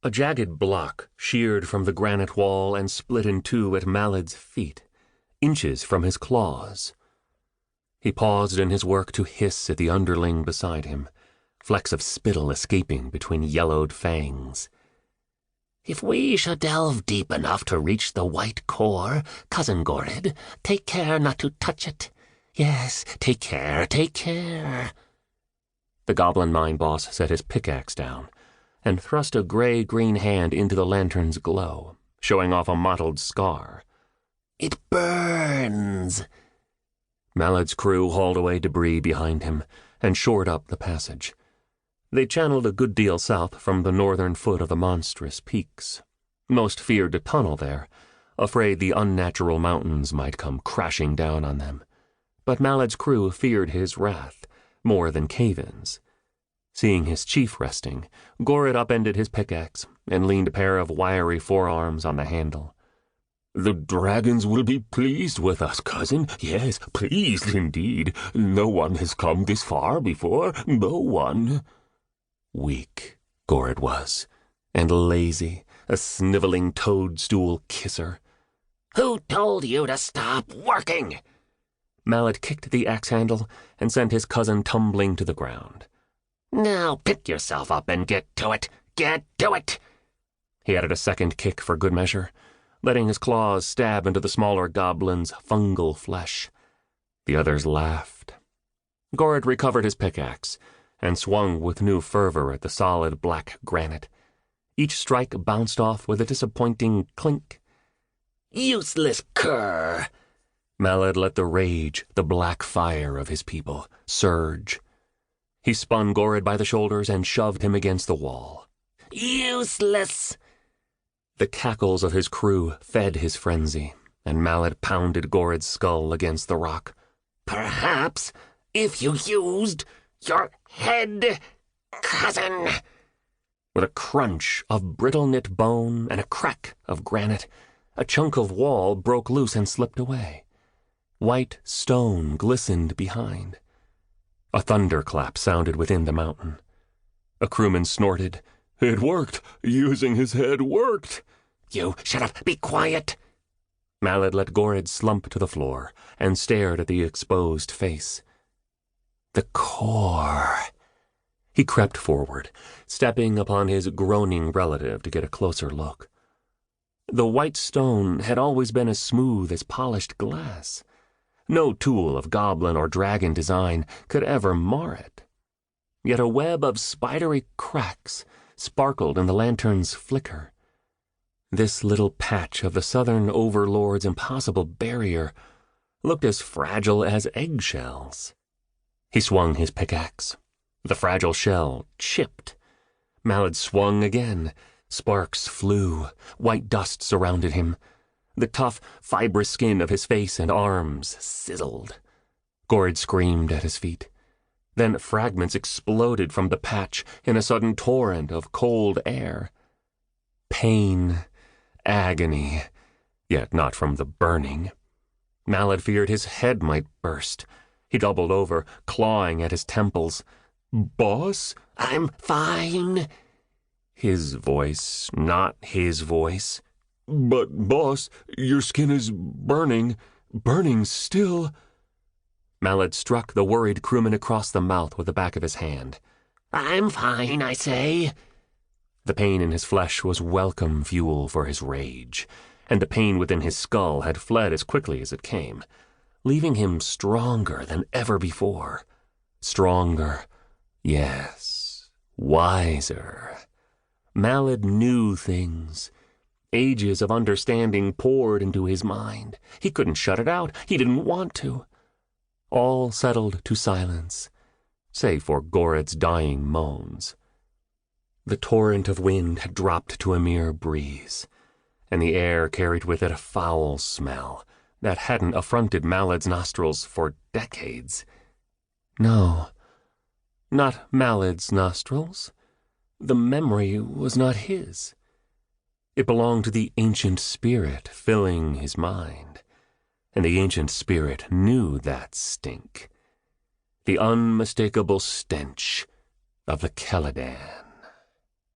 A jagged block sheared from the granite wall and split in two at Malad's feet, inches from his claws. He paused in his work to hiss at the underling beside him, flecks of spittle escaping between yellowed fangs. If we should delve deep enough to reach the white core, Cousin Gorid, take care not to touch it. Yes, take care, take care. The goblin mine boss set his pickaxe down and thrust a gray-green hand into the lantern's glow, showing off a mottled scar. It burns. Malad's crew hauled away debris behind him and shored up the passage. They channeled a good deal south from the northern foot of the monstrous peaks. Most feared to tunnel there, afraid the unnatural mountains might come crashing down on them. But Malad's crew feared his wrath more than cave-ins. Seeing his chief resting, Gorid upended his pickaxe and leaned a pair of wiry forearms on the handle. "The dragons will be pleased with us, cousin. Yes, pleased indeed. No one has come this far before. No one." Weak, Gorid was, and lazy, a sniveling toadstool kisser. Who told you to stop working? Malad kicked the axe handle and sent his cousin tumbling to the ground. Now pick yourself up and get to it. Get to it! He added a second kick for good measure, letting his claws stab into the smaller goblin's fungal flesh. The others laughed. Gorid recovered his pickaxe and swung with new fervor at the solid black granite. Each strike bounced off with a disappointing clink. Useless cur! Malad let the rage, the black fire of his people, surge. He spun Gorid by the shoulders and shoved him against the wall. Useless! The cackles of his crew fed his frenzy, and Malad pounded Gorid's skull against the rock. Perhaps if you used your head, cousin. With a crunch of brittle-knit bone and a crack of granite, a chunk of wall broke loose and slipped away. White stone glistened behind. A thunderclap sounded within the mountain. A crewman snorted. "It worked! Using his head worked!" You shut up! Be quiet! Malad let Gorid slump to the floor and stared at the exposed face. The core. He crept forward, stepping upon his groaning relative to get a closer look. The white stone had always been as smooth as polished glass. No tool of goblin or dragon design could ever mar it. Yet a web of spidery cracks sparkled in the lantern's flicker. This little patch of the southern overlord's impossible barrier looked as fragile as eggshells. He swung his pickaxe. The fragile shell chipped. Malad swung again. Sparks flew. White dust surrounded him. The tough, fibrous skin of his face and arms sizzled. Gorid screamed at his feet. Then fragments exploded from the patch in a sudden torrent of cold air. Pain, agony, yet not from the burning. Malad feared his head might burst. He doubled over, clawing at his temples. "Boss?" I'm fine. His voice, not his voice. "But, boss, your skin is burning still." Malad struck the worried crewman across the mouth with the back of his hand. I'm fine, I say. The pain in his flesh was welcome fuel for his rage, and the pain within his skull had fled as quickly as it came, leaving him stronger than ever before. Stronger, yes, wiser. Malad knew things. Ages of understanding poured into his mind. He couldn't shut it out. He didn't want to. All settled to silence, save for Gorid's dying moans. The torrent of wind had dropped to a mere breeze, and the air carried with it a foul smell that hadn't affronted Malad's nostrils for decades. No, not Malad's nostrils. The memory was not his. It belonged to the ancient spirit filling his mind, and the ancient spirit knew that stink. The unmistakable stench of the Keledan.